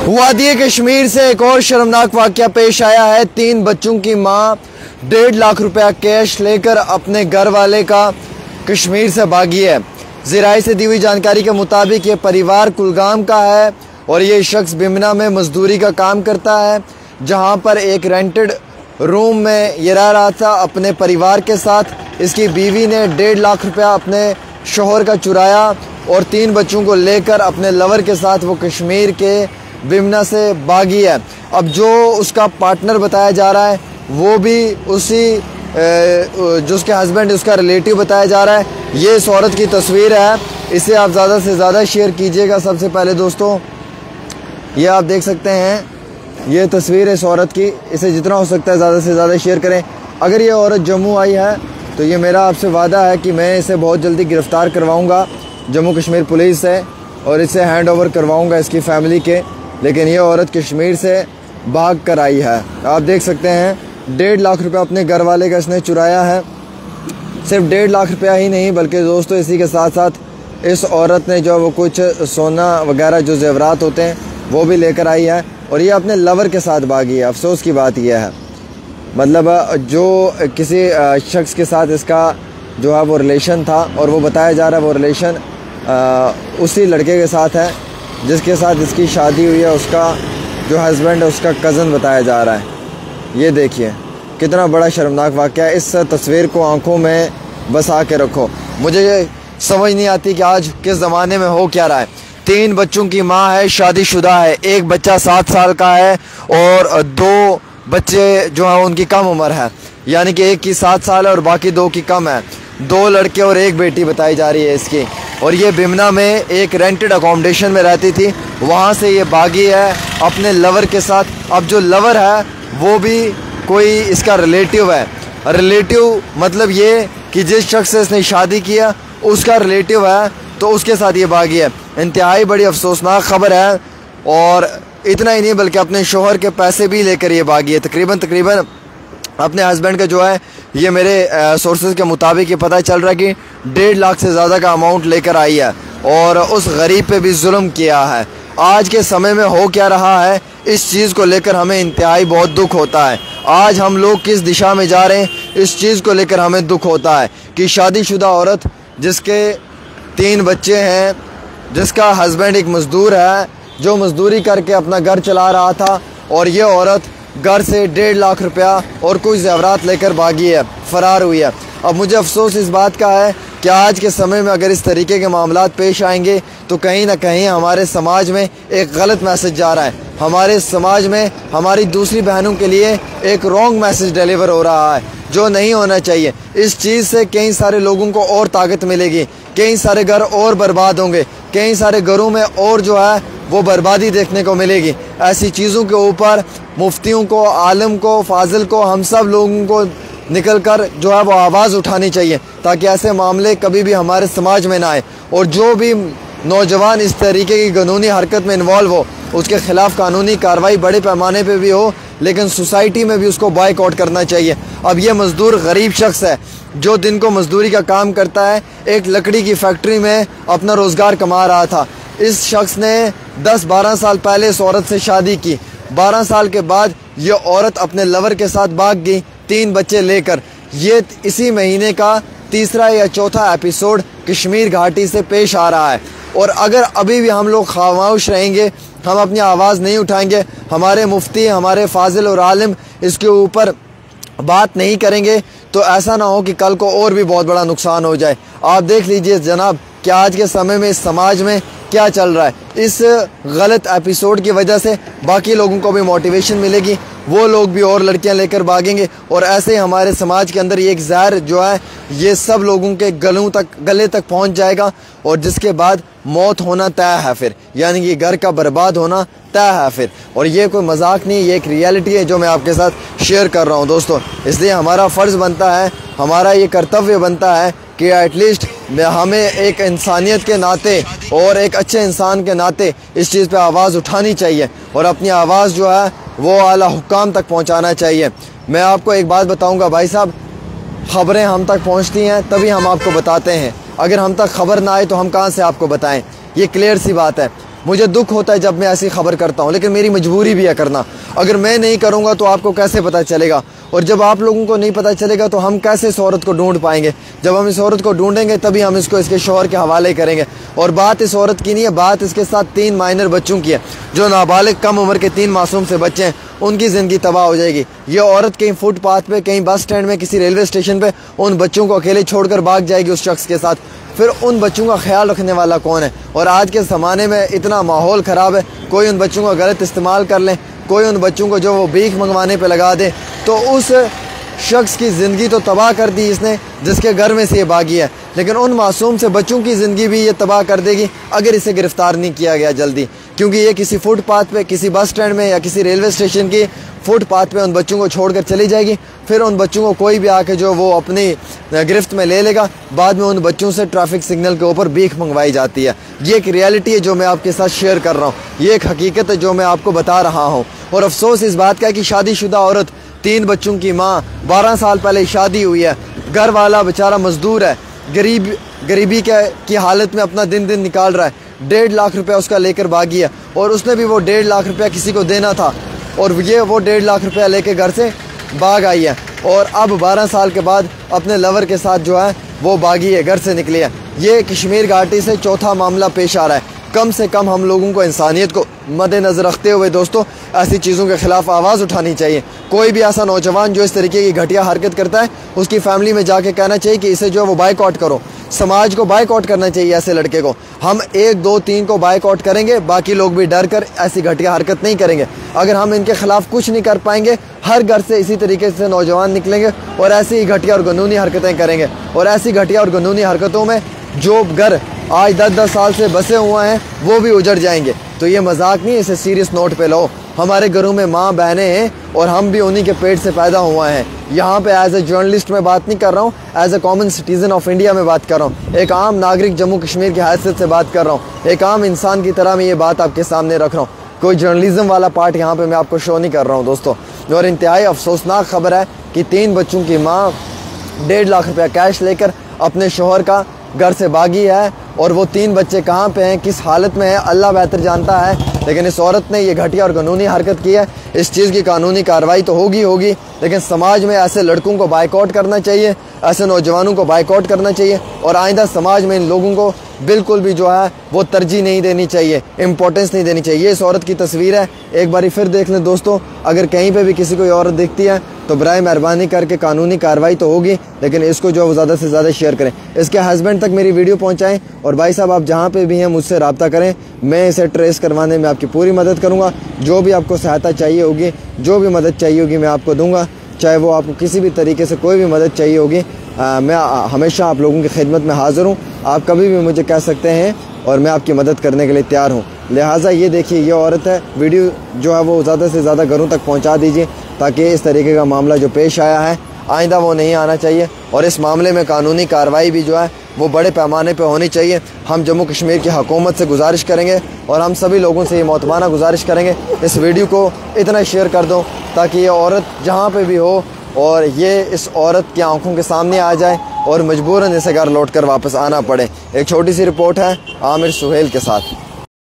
वादी कश्मीर से एक और शर्मनाक वाकया पेश आया है। 3 बच्चों की मां 1.5 लाख रुपया कैश लेकर अपने घर वाले का कश्मीर से भागी है। ज़राए से दी हुई जानकारी के मुताबिक ये परिवार कुलगाम का है और ये शख्स बिमना में मजदूरी का काम करता है, जहां पर एक रेंटेड रूम में ये रह रहा था अपने परिवार के साथ। इसकी बीवी ने 1.5 लाख रुपया अपने शोहर का चुराया और 3 बच्चों को लेकर अपने लवर के साथ वो कश्मीर के बिमना से भागी है। अब जो उसका पार्टनर बताया जा रहा है वो भी उसी जो उसके हस्बैंड उसका रिलेटिव बताया जा रहा है। ये इस औरत की तस्वीर है, इसे आप ज़्यादा से ज़्यादा शेयर कीजिएगा। सबसे पहले दोस्तों ये आप देख सकते हैं, ये तस्वीर है इस औरत की। इसे जितना हो सकता है ज़्यादा से ज़्यादा शेयर करें। अगर ये औरत जम्मू आई है तो ये मेरा आपसे वादा है कि मैं इसे बहुत जल्दी गिरफ़्तार करवाऊँगा जम्मू कश्मीर पुलिस से और इसे हैंड ओवर करवाऊँगा इसकी फ़ैमिली के। लेकिन ये औरत कश्मीर से भाग कर आई है। आप देख सकते हैं 1.5 लाख रुपया अपने घर वाले का इसने चुराया है। सिर्फ 1.5 लाख रुपया ही नहीं बल्कि दोस्तों इसी के साथ साथ इस औरत ने जो वो कुछ सोना वगैरह जो जेवरात होते हैं वो भी लेकर आई है और ये अपने लवर के साथ भागी है। अफसोस की बात यह है, मतलब जो किसी शख्स के साथ इसका जो है वो रिलेशन था और वो बताया जा रहा है वो रिलेशन उसी लड़के के साथ है जिसके साथ इसकी शादी हुई है। उसका जो हस्बैंड है उसका कज़न बताया जा रहा है। ये देखिए कितना बड़ा शर्मनाक वाक़या है। इस तस्वीर को आंखों में बसा के रखो। मुझे ये समझ नहीं आती कि आज किस ज़माने में हो क्या रहा है। 3 बच्चों की माँ है, शादीशुदा है, एक बच्चा 7 साल का है और 2 बच्चे जो हैं उनकी कम उम्र है, यानी कि एक की 7 साल है और बाकी 2 की कम है। 2 लड़के और 1 बेटी बताई जा रही है इसकी। और ये बिमना में एक रेंटेड अकोमोडेशन में रहती थी, वहाँ से ये भागी है अपने लवर के साथ। अब जो लवर है वो भी कोई इसका रिलेटिव है। रिलेटिव मतलब ये कि जिस शख्स से इसने शादी किया उसका रिलेटिव है, तो उसके साथ ये भागी है। इंतहाई बड़ी अफसोसनाक खबर है। और इतना ही नहीं बल्कि अपने शोहर के पैसे भी लेकर ये भागी है। तकरीबन अपने हस्बैंड का जो है ये मेरे सोर्सेज के मुताबिक ये पता चल रहा है कि 1.5 लाख से ज़्यादा का अमाउंट लेकर आई है और उस गरीब पे भी जुल्म किया है। आज के समय में हो क्या रहा है इस चीज़ को लेकर हमें इंतहाई बहुत दुख होता है। आज हम लोग किस दिशा में जा रहे हैं इस चीज़ को लेकर हमें दुख होता है कि शादीशुदा औरत जिसके 3 बच्चे हैं, जिसका हस्बैंड एक मज़दूर है जो मज़दूरी करके अपना घर चला रहा था, और ये औरत घर से 1.5 लाख रुपया और कुछ ज़ेवरात लेकर भागी है, फ़रार हुई है। अब मुझे अफसोस इस बात का है कि आज के समय में अगर इस तरीके के मामलात पेश आएंगे तो कहीं ना कहीं हमारे समाज में एक गलत मैसेज जा रहा है। हमारे समाज में हमारी दूसरी बहनों के लिए एक रॉन्ग मैसेज डिलीवर हो रहा है जो नहीं होना चाहिए। इस चीज़ से कई सारे लोगों को और ताकत मिलेगी, कई सारे घर और बर्बाद होंगे, कई सारे घरों में और जो है वो बर्बादी देखने को मिलेगी। ऐसी चीज़ों के ऊपर मुफ्तियों को, आलिम को, फाजिल को, हम सब लोगों को निकल कर जो है वो आवाज़ उठानी चाहिए ताकि ऐसे मामले कभी भी हमारे समाज में ना आए। और जो भी नौजवान इस तरीके की कानूनी हरकत में इन्वॉल्व हो उसके ख़िलाफ़ कानूनी कार्रवाई बड़े पैमाने पे भी हो, लेकिन सोसाइटी में भी उसको बॉयकॉट करना चाहिए। अब ये मज़दूर गरीब शख्स है जो दिन को मज़दूरी का काम करता है, एक लकड़ी की फैक्ट्री में अपना रोज़गार कमा रहा था। इस शख्स ने 10-12 साल पहले इस औरत से शादी की। 12 साल के बाद ये औरत अपने लवर के साथ भाग गई 3 बच्चे लेकर। ये इसी महीने का 3रा या 4था एपिसोड कश्मीर घाटी से पेश आ रहा है। और अगर अभी भी हम लोग खामोश रहेंगे, हम अपनी आवाज़ नहीं उठाएंगे, हमारे मुफ्ती, हमारे फाजिल और आलिम इसके ऊपर बात नहीं करेंगे तो ऐसा ना हो कि कल को और भी बहुत बड़ा नुकसान हो जाए। आप देख लीजिए जनाब कि आज के समय में इस समाज में क्या चल रहा है। इस गलत एपिसोड की वजह से बाकी लोगों को भी मोटिवेशन मिलेगी, वो लोग भी और लड़कियां लेकर भागेंगे और ऐसे ही हमारे समाज के अंदर ये एक जहर जो है ये सब लोगों के गले तक पहुंच जाएगा और जिसके बाद मौत होना तय है फिर, यानी कि घर का बर्बाद होना तय है फिर। और ये कोई मजाक नहीं, ये एक रियलिटी है जो मैं आपके साथ शेयर कर रहा हूँ दोस्तों। इसलिए हमारा फ़र्ज़ बनता है, हमारा ये कर्तव्य बनता है कि एटलीस्ट हमें एक इंसानियत के नाते और एक अच्छे इंसान के नाते इस चीज़ पे आवाज़ उठानी चाहिए और अपनी आवाज़ जो है वो आला हुक्काम तक पहुंचाना चाहिए। मैं आपको एक बात बताऊंगा भाई साहब, ख़बरें हम तक पहुंचती हैं तभी हम आपको बताते हैं। अगर हम तक खबर ना आए तो हम कहाँ से आपको बताएं, ये क्लियर सी बात है। मुझे दुख होता है जब मैं ऐसी खबर करता हूँ, लेकिन मेरी मजबूरी भी है करना। अगर मैं नहीं करूँगा तो आपको कैसे पता चलेगा, और जब आप लोगों को नहीं पता चलेगा तो हम कैसे इस औरत को ढूंढ पाएंगे। जब हम इस औरत को ढूंढेंगे तभी हम इसको इसके शौहर के हवाले करेंगे। और बात इस औरत की नहीं है, बात इसके साथ 3 माइनर बच्चों की है, जो नाबालिग कम उम्र के 3 मासूम से बच्चे हैं, उनकी ज़िंदगी तबाह हो जाएगी। ये औरत कहीं फुटपाथ पे, कहीं बस स्टैंड में, किसी रेलवे स्टेशन पे उन बच्चों को अकेले छोड़कर भाग जाएगी उस शख्स के साथ। फिर उन बच्चों का ख्याल रखने वाला कौन है। और आज के ज़माने में इतना माहौल ख़राब है, कोई उन बच्चों का गलत इस्तेमाल कर लें, कोई उन बच्चों को जो वो भीख मंगवाने पे लगा दे, तो उस शख्स की ज़िंदगी तो तबाह कर दी इसने जिसके घर में से ये भागी है, लेकिन उन मासूम से बच्चों की ज़िंदगी भी ये तबाह कर देगी अगर इसे गिरफ़्तार नहीं किया गया जल्दी। क्योंकि ये किसी फुटपाथ पे, किसी बस स्टैंड में या किसी रेलवे स्टेशन की फुटपाथ पे उन बच्चों को छोड़कर चली जाएगी। फिर उन बच्चों को कोई भी आके जो वो अपनी गिरफ्त में ले लेगा। बाद में उन बच्चों से ट्रैफिक सिग्नल के ऊपर भीख मंगवाई जाती है। ये एक रियलिटी है जो मैं आपके साथ शेयर कर रहा हूँ, ये एक हकीकत है जो मैं आपको बता रहा हूँ। और अफसोस इस बात का है कि शादीशुदा औरत, 3 बच्चों की माँ, 12 साल पहले शादी हुई है, घर वाला बेचारा मजदूर है, गरीबी की हालत में अपना दिन निकाल रहा है, 1.5 लाख रुपया उसका लेकर भागी है, और उसने भी वो 1.5 लाख रुपया किसी को देना था, और ये वो 1.5 लाख रुपया लेके घर से भाग आई है। और अब 12 साल के बाद अपने लवर के साथ जो है वो भागी है, घर से निकली है। ये कश्मीर घाटी से चौथा मामला पेश आ रहा है। कम से कम हम लोगों को इंसानियत को मद्देनज़र रखते हुए दोस्तों ऐसी चीज़ों के ख़िलाफ़ आवाज़ उठानी चाहिए। कोई भी ऐसा नौजवान जो इस तरीके की घटिया हरकत करता है, उसकी फैमिली में जाके कहना चाहिए कि इसे जो है वो बाइकआउट करो। समाज को बाइकआउट करना चाहिए ऐसे लड़के को। हम 1, 2, 3 को बाइकआउट करेंगे, बाकी लोग भी डर कर ऐसी घटिया हरकत नहीं करेंगे। अगर हम इनके खिलाफ कुछ नहीं कर पाएंगे, हर घर से इसी तरीके से नौजवान निकलेंगे और ऐसी ही घटिया और कानूनी हरकतें करेंगे। और ऐसी घटिया और कानूनी हरकतों में जो घर आज 10-10 साल से बसे हुए हैं वो भी उजड़ जाएंगे। तो ये मजाक नहीं, इसे सीरियस नोट पे लो। हमारे घरों में माँ बहनें हैं और हम भी उन्हीं के पेट से पैदा हुए हैं। यहाँ पे एज ए जर्नलिस्ट में बात नहीं कर रहा हूँ, as a common citizen of India में बात कर रहा हूँ, एक आम नागरिक जम्मू कश्मीर की हैसियत से बात कर रहा हूँ, एक आम इंसान की तरह मैं ये बात आपके सामने रख रहा हूँ। कोई जर्नलिज्म वाला पार्ट यहाँ पे मैं आपको शो नहीं कर रहा हूँ दोस्तों। और इंतहाई अफसोसनाक खबर है कि 3 बच्चों की माँ 1.5 लाख रुपया कैश लेकर अपने शोहर का घर से भागी है, और वो 3 बच्चे कहाँ पे हैं, किस हालत में है, अल्लाह बेहतर जानता है। लेकिन इस औरत ने ये घटिया और कानूनी हरकत की है। इस चीज़ की कानूनी कार्रवाई तो होगी, लेकिन समाज में ऐसे लड़कों को बाइकआउट करना चाहिए, ऐसे नौजवानों को बाइकआउट करना चाहिए, और आइंदा समाज में इन लोगों को बिल्कुल भी जो है वो तरजीह नहीं देनी चाहिए, इम्पोर्टेंस नहीं देनी चाहिए। ये इस औरत की तस्वीर है, एक बारी फिर देख लें दोस्तों। अगर कहीं पे भी किसी को औरत दिखती है तो बराए मेहरबानी करके कानूनी कार्रवाई तो होगी, लेकिन इसको जो है वो ज़्यादा से ज़्यादा शेयर करें, इसके हस्बैंड तक मेरी वीडियो पहुँचाएँ। और भाई साहब आप जहाँ पे भी हैं मुझसे रब्ता करें, मैं इसे ट्रेस करवाने में आपकी पूरी मदद करूँगा। जो भी आपको सहायता चाहिए होगी, जो भी मदद चाहिए होगी मैं आपको दूँगा, चाहे वो आपको किसी भी तरीके से कोई भी मदद चाहिए होगी। मैं हमेशा आप लोगों की खिदमत में हाज़िर हूँ। आप कभी भी मुझे कह सकते हैं और मैं आपकी मदद करने के लिए तैयार हूँ। लिहाजा ये देखिए, ये औरत है, वीडियो जो है वो ज़्यादा से ज़्यादा घरों तक पहुँचा दीजिए, ताकि इस तरीके का मामला जो पेश आया है आइंदा वो नहीं आना चाहिए। और इस मामले में कानूनी कार्रवाई भी जो है वो बड़े पैमाने पे होनी चाहिए। हम जम्मू कश्मीर की हुकूमत से गुजारिश करेंगे और हम सभी लोगों से ये मोहतमाना गुजारिश करेंगे, इस वीडियो को इतना शेयर कर दो ताकि ये औरत जहाँ पे भी हो और ये इस औरत की आंखों के सामने आ जाए और मजबूरन इसे घर लौट कर वापस आना पड़े। एक छोटी सी रिपोर्ट है आमिर सुहेल के साथ।